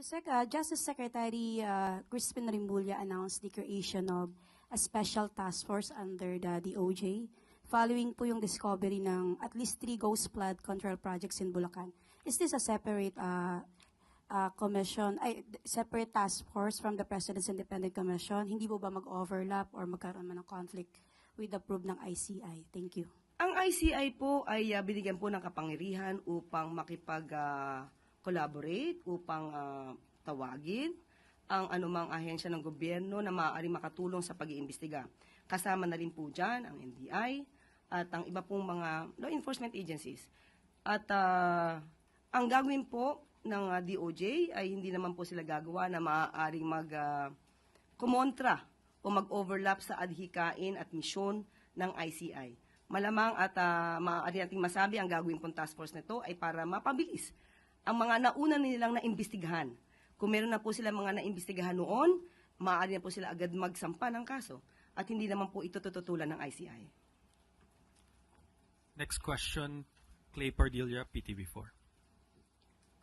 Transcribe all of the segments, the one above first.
Yusek, Justice Secretary Crispin Rimbulla announced the creation of a special task force under the DOJ following po yung discovery ng at least 3 ghost flood control projects in Bulacan. Is this a separate separate task force from the President's Independent Commission? Hindi po ba mag-overlap or magkaroon man ng conflict with the probe ng ICI? Thank you. Ang ICI po ay binigyan po ng kapangyarihan upang makipag-collaborate, upang tawagin ang anumang ahensya ng gobyerno na maaaring makatulong sa pag-iimbestiga. Kasama na rin po dyan ang NBI at ang iba pong mga law enforcement agencies. At ang gagawin po ng DOJ ay hindi naman po sila gagawa na maaaring kumontra o mag-overlap sa adhikain at misyon ng ICI. Malamang at maaari nating masabi ang gagawin pong task force nito ay para mapabilis ang mga nauna nilang naimbestigahan. Kung meron na po sila mga naimbestigahan noon, maaari na po sila agad magsampa ng kaso at hindi naman po ito tututulan ng ICI. Next question, Clay Pardilla, PTV4.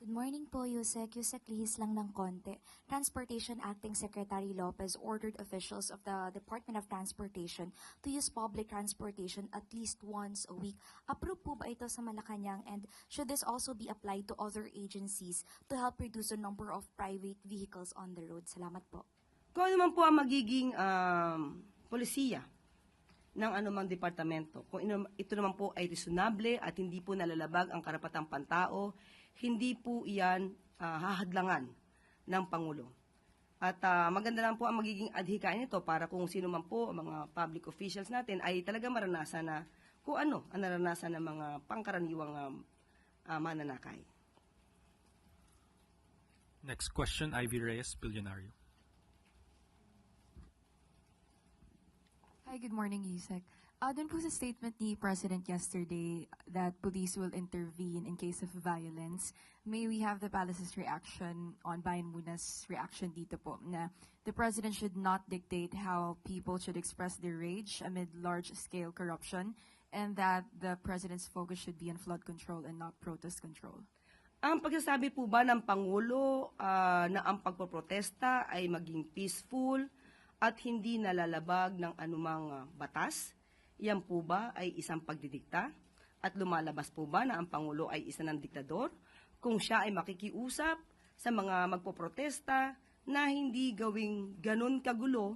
Good morning po, Yusek. Yusek, lihis lang ng konti. Transportation Acting Secretary Lopez ordered officials of the Department of Transportation to use public transportation at least once a week. Approve po ba ito sa Malacanang, and should this also be applied to other agencies to help reduce the number of private vehicles on the road? Salamat po. Kung ano man po ang magiging polisiya ng anumang departamento, kung ito naman po ay reasonable at hindi po nalalabag ang karapatang pantao, hindi po iyan hahadlangan ng Pangulo. At maganda lang po ang magiging adhikain nito para kung sino man po ang mga public officials natin ay talaga maranasan na kung ano ang naranasan ng mga pangkaraniwang mananakay. Next question, Ivy Reyes, Billionario. Hi, good morning, Yusek. Doon po sa statement ni President yesterday that police will intervene in case of violence, may we have the palace's reaction on Bayan Muna's reaction dito po na the President should not dictate how people should express their rage amid large-scale corruption and that the President's focus should be on flood control and not protest control? Ang pagsasabi po ba ng Pangulo na ang pagpoprotesta ay maging peaceful at hindi nalalabag ng anumang batas? Yan po ba ay isang pagdidikta? At lumalabas po ba na ang Pangulo ay isa ng diktador? Kung siya ay makikiusap sa mga magpoprotesta na hindi gawing ganun kagulo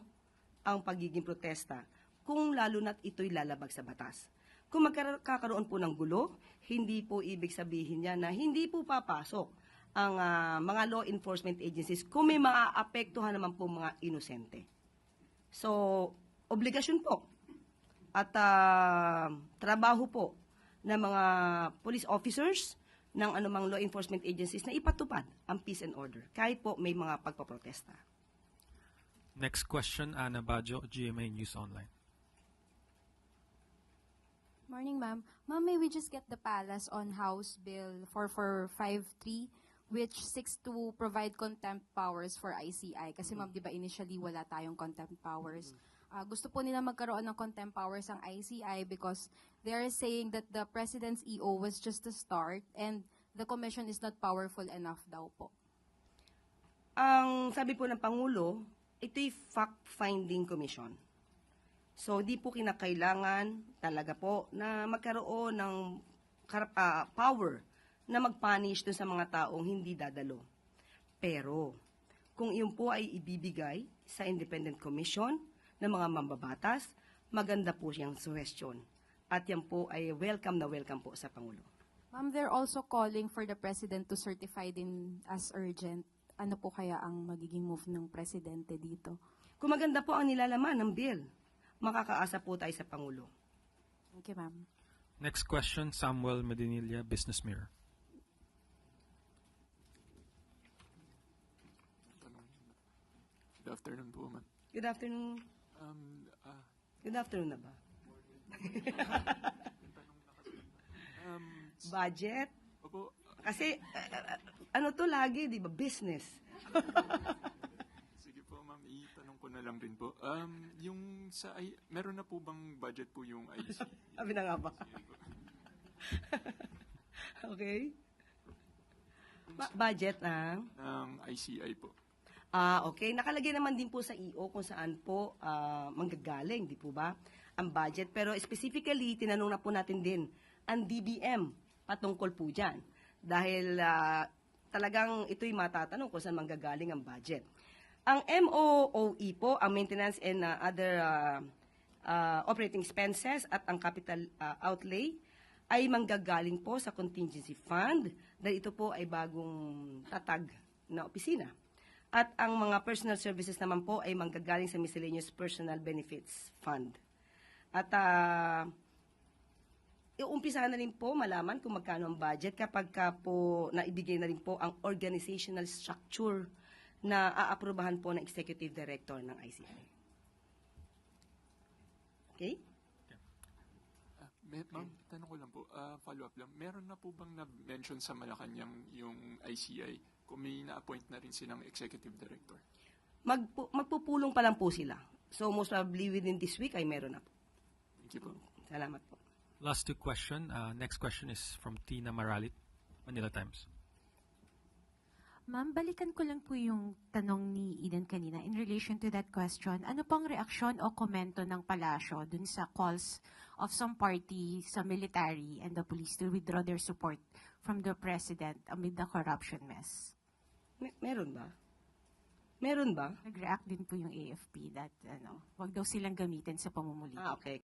ang pagiging protesta, kung lalo na't ito'y lalabag sa batas. Kung magkakaroon po ng gulo, hindi po ibig sabihin niya na hindi po papasok ang mga law enforcement agencies kung may maaapektuhan naman po mga inosente. So, obligasyon po at trabaho po ng mga police officers ng anumang law enforcement agencies na ipatupad ang peace and order kahit po may mga pagpaprotesta. Next question, Ana Bajo, GMA News Online. Morning, ma'am. Ma'am, may we just get the palace on House Bill 4453, which seeks to provide contempt powers for ICI? Kasi ma'am, di ba initially wala tayong contempt powers. Gusto po nila magkaroon ng contempt powers ang ICI because they are saying that the President's EO was just a start and the Commission is not powerful enough daw po. Ang sabi po ng Pangulo, ito'y fact-finding commission. So, di po kinakailangan talaga po na magkaroon ng power na mag-punish dun sa mga taong hindi dadalo. Pero, kung iyon po ay ibibigay sa Independent Commission ng mga mambabatas, maganda po siyang suggestion. At yan po ay welcome na welcome po sa Pangulo. Ma'am, they're also calling for the President to certify din as urgent. Ano po kaya ang magiging move ng Presidente dito? Kung maganda po ang nilalaman ng bill, makakaasa po tayo sa Pangulo. Thank you, ma'am. Next question, Samuel Medinilla, Business Mirror. Good afternoon po, ma'am. Good afternoon. Good afternoon na ba? Budget? Opo. Kasi, ano to lagi, di ba? Business. Sige po, ma'am. Itanong ko na lang rin po. Yung meron na po bang budget po yung IC? Sabi na nga ba? Okay. Budget ng? ng ICI po. Okay. Nakalagay naman din po sa EO kung saan po manggagaling, di po ba, ang budget. Pero specifically, tinanong na po natin din ang DBM patungkol po dyan. Dahil talagang ito'y matatanong kung saan manggagaling ang budget. Ang MOOE po, ang Maintenance and Other Operating Expenses at ang Capital Outlay, ay manggagaling po sa Contingency Fund dahil ito po ay bagong tatag na opisina. At ang mga personal services naman po ay manggagaling sa Miscellaneous Personal Benefits Fund. At iumpisahan na rin po malaman kung magkano ang budget kapag po naibigay na rin po ang organizational structure na aaprubahan po ng Executive Director ng ICI. Okay? Ma'am, tanong ko lang po, follow-up lang. Meron na po bang na-mention sa Malacanang yung ICI kung may na-appoint na rin silang executive director? Magpupulong pa lang po sila. So most probably within this week ay meron na po. Thank you po. Salamat po. Last two question. Next question is from Tina Maralit, Manila Times. Ma'am, balikan ko lang po yung tanong ni Eden kanina in relation to that question. Ano pong reaksyon o komento ng palasyo dun sa calls of some party sa military and the police to withdraw their support from the president amid the corruption mess? Meron ba? Meron ba? Nag-react din po yung AFP that wag daw silang gamitin sa pamumulitika. Okay.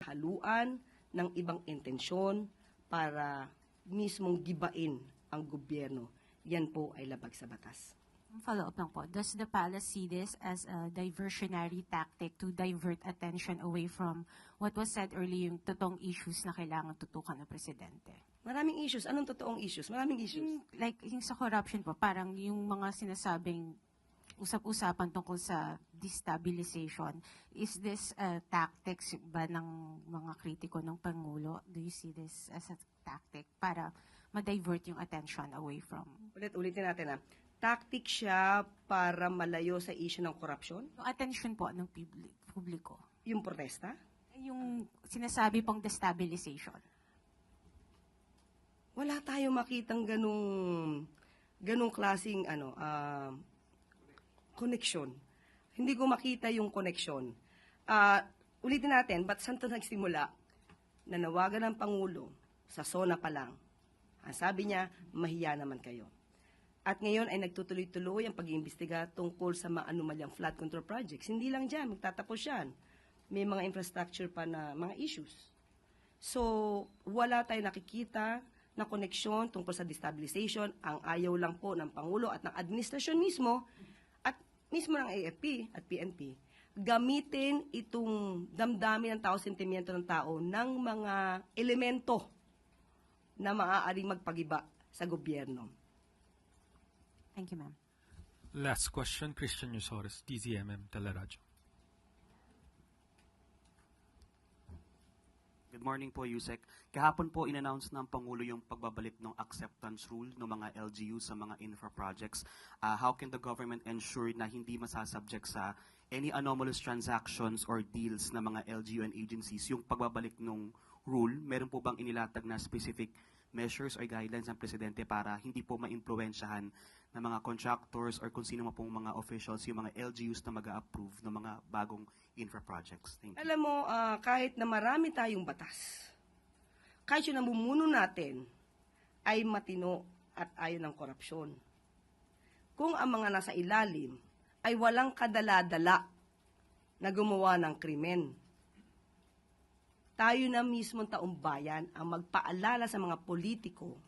Haluan ng ibang intensyon para mismong gibain ang gobyerno. Yan po ay labag sa batas. Follow-up lang po. Does the palace see this as a diversionary tactic to divert attention away from what was said earlier, yung totoong issues na kailangan tutukan ng presidente? Maraming issues. Anong totoong issues? Maraming issues. Yung sa corruption po, parang yung mga sinasabing usap-usapan tungkol sa destabilization, is this tactics ba ng mga kritiko ng Pangulo? Do you see this as a tactic para ma-divert yung attention away from? Ulitin natin tactic siya para malayo sa issue ng korupsyon? Yung attention po ng publiko. Yung protesta? Yung sinasabi pong destabilization. Wala tayong makitang ganung klaseng connection. Hindi ko makita yung connection. Ulitin natin, ba't saan ito nagsimula? Nanawagan ng Pangulo sa SONA pa lang. Ang sabi niya, mahiya naman kayo. At ngayon ay nagtutuloy-tuloy ang pag-iimbestiga tungkol sa mga anomalyang flood control projects. Hindi lang dyan, magtatapos yan. May mga infrastructure pa na mga issues. So, wala tayong nakikita na koneksyon tungkol sa destabilization. Ang ayaw lang po ng Pangulo at ng administrasyon mismo at mismo ng AFP at PNP, gamitin itong damdamin ng tao, sentimiento ng tao ng mga elemento na maaaring magpagiba sa gobyerno. Thank you, ma'am. Last question, Christian Yusores, DZMM Teleradyo. Good morning po, Yusek. Kahapon po in-announce ng Pangulo yung pagbabalik ng acceptance rule ng mga LGU sa mga infra projects. How can the government ensure na hindi masasubject sa any anomalous transactions or deals ng mga LGU and agencies yung pagbabalik ng rule? Meron po bang inilatag na specific measures or guidelines ng Presidente para hindi po ma-impluensyahan ng mga contractors or kung sino pong mga officials yung mga LGUs na mag-a-approve ng mga bagong infra projects? Thank you. Alam mo, kahit na marami tayong batas, kahit yung namumuno natin ay matino at ayaw ng korupsyon. Kung ang mga nasa ilalim ay walang kadala-dala na gumawa ng krimen, tayo na mismong taong bayan ang magpaalala sa mga politiko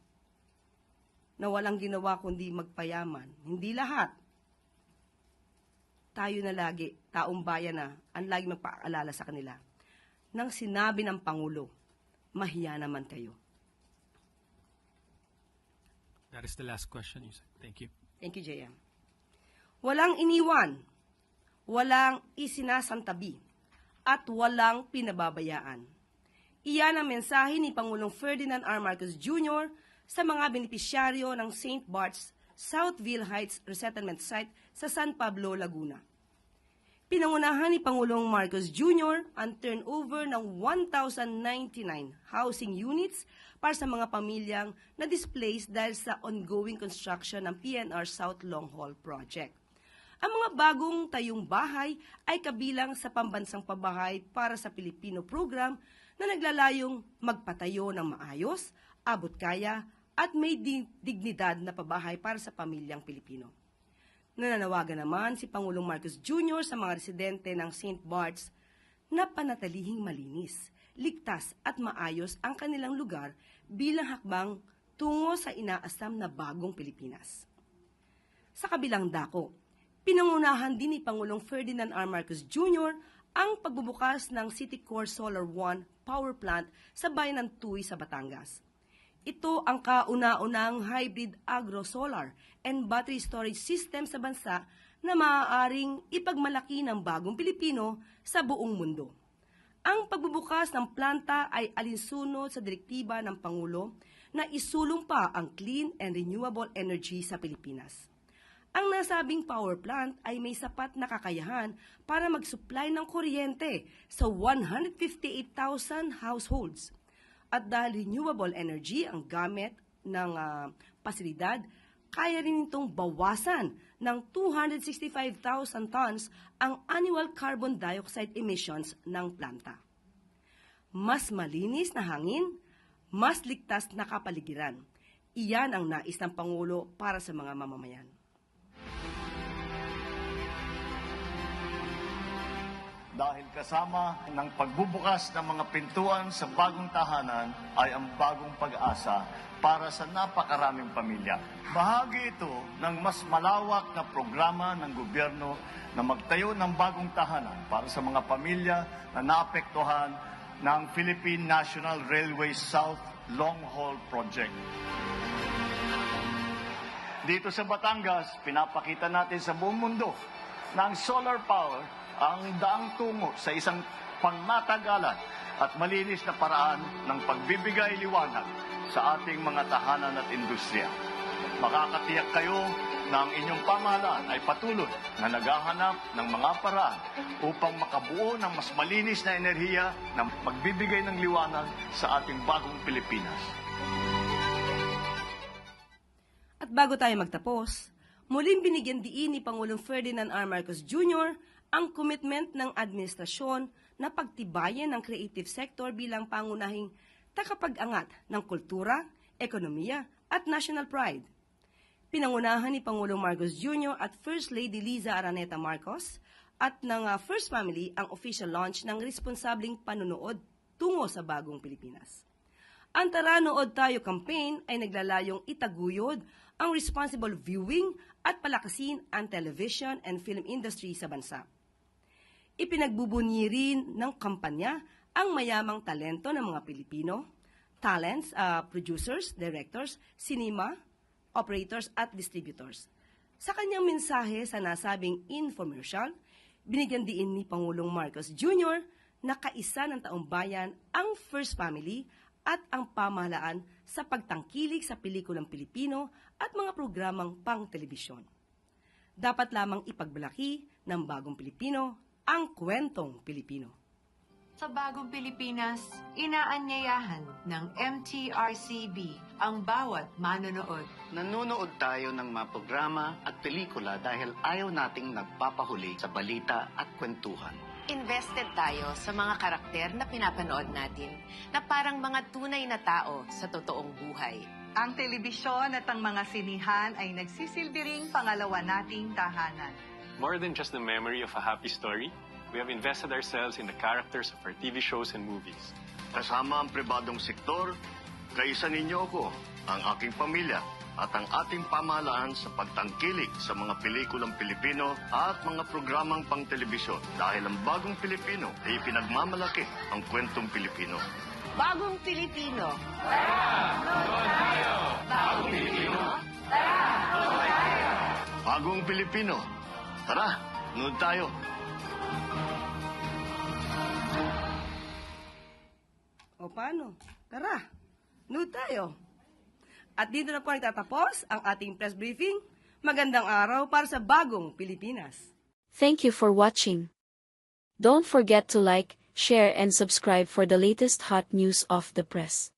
na walang ginawa kundi magpayaman. Hindi lahat. tayo na lagi, taong bayan na, ang lagi magpaalala sa kanila. Nang sinabi ng Pangulo, mahiya naman kayo. That is the last question, Yusek. Thank you. Thank you, JM. Walang iniwan, walang isinasantabi, at walang pinababayaan. Iyan ang mensahe ni Pangulong Ferdinand R. Marcos Jr. sa mga benepisyaryo ng St. Bart's Southville Heights Resettlement Site sa San Pablo, Laguna. Pinangunahan ni Pangulong Marcos Jr. ang turnover ng 1,099 housing units para sa mga pamilyang na-displaced dahil sa ongoing construction ng PNR South Long Haul Project. Ang mga bagong tayong bahay ay kabilang sa pambansang pabahay para sa Pilipino program na naglalayong magpatayo ng maayos, abot kaya, at may dignidad na pabahay para sa pamilyang Pilipino. Nananawagan naman si Pangulong Marcos Jr. sa mga residente ng St. Bart's na panatilihing malinis, ligtas at maayos ang kanilang lugar bilang hakbang tungo sa inaasam na bagong Pilipinas. Sa kabilang dako, pinangunahan din ni Pangulong Ferdinand R. Marcos Jr. ang pagbubukas ng City Core Solar 1 power plant sa bayan ng Tuy sa Batangas. Ito ang kauna-unang hybrid agro-solar and battery storage system sa bansa na maaaring ipagmalaki ng bagong Pilipino sa buong mundo. Ang pagbubukas ng planta ay alinsunod sa direktiba ng Pangulo na isulong pa ang clean and renewable energy sa Pilipinas. Ang nasabing power plant ay may sapat na kakayahan para mag-supply ng kuryente sa 158,000 households. At dahil renewable energy ang gamit ng pasilidad, kaya rin itong bawasan ng 265,000 tons ang annual carbon dioxide emissions ng planta. Mas malinis na hangin, mas ligtas na kapaligiran. Iyan ang nais ng Pangulo para sa mga mamamayan. Dahil kasama ng pagbubukas ng mga pintuan sa bagong tahanan ay ang bagong pag-asa para sa napakaraming pamilya. Bahagi ito ng mas malawak na programa ng gobyerno na magtayo ng bagong tahanan para sa mga pamilya na naapektuhan ng Philippine National Railway South Long Haul Project. Dito sa Batangas, pinapakita natin sa buong mundo na ang solar power ang daang tungo sa isang pangmatagalan at malinis na paraan ng pagbibigay liwanag sa ating mga tahanan at industriya. Makakatiyak kayo na ang inyong pamahalaan ay patuloy na naghahanap ng mga paraan upang makabuo ng mas malinis na enerhiya na magbibigay ng liwanag sa ating bagong Pilipinas. At bago tayo magtapos, muling binigyan diin ni Pangulong Ferdinand R. Marcos Jr. ang commitment ng administrasyon na pagtibayan ng creative sector bilang pangunahing takapag-angat ng kultura, ekonomiya at national pride. Pinangunahan ni Pangulong Marcos Jr. at First Lady Liza Araneta Marcos at ng First Family ang official launch ng responsabling panunood tungo sa bagong Pilipinas. Ang Tara Nood Tayo campaign ay naglalayong itaguyod ang responsible viewing at palakasin ang television and film industry sa bansa. Ipinagbubunyi rin ng kampanya ang mayamang talento ng mga Pilipino, talents, producers, directors, cinema, operators at distributors. Sa kanyang mensahe sa nasabing infomercial, binigyan diin ni Pangulong Marcos Jr. na kaisa ng taong bayan ang First Family at ang pamahalaan sa pagtangkilik sa pelikulang Pilipino at mga programang pang-telebisyon. Dapat lamang ipagbalaki ng bagong Pilipino ang kwentong Pilipino. Sa bagong Pilipinas, inaanyayahan ng MTRCB ang bawat manonood. Nanonood tayo ng mga programa at pelikula dahil ayaw nating nagpapahuli sa balita at kwentuhan. Invested tayo sa mga karakter na pinapanood natin na parang mga tunay na tao sa totoong buhay. Ang telebisyon at ang mga sinihan ay nagsisilbi ring pangalawa nating tahanan. More than just the memory of a happy story, we have invested ourselves in the characters of our TV shows and movies. Kasama ang pribadong sektor, kaisa ninyo ako, ang aking pamilya, at ang ating pamahalaan sa pagtangkilik sa mga pelikulang Pilipino at mga programang pang-telebisyon dahil ang bagong Pilipino ay pinagmamalaki ang kwentong Pilipino. Bagong Pilipino. Bagong Pilipino. Tara, nood tayo. O paano? Tara, nood tayo. At dito na po nagtatapos ang ating press briefing. Magandang araw para sa bagong Pilipinas. Thank you for watching. Don't forget to like, share and subscribe for the latest hot news of the press.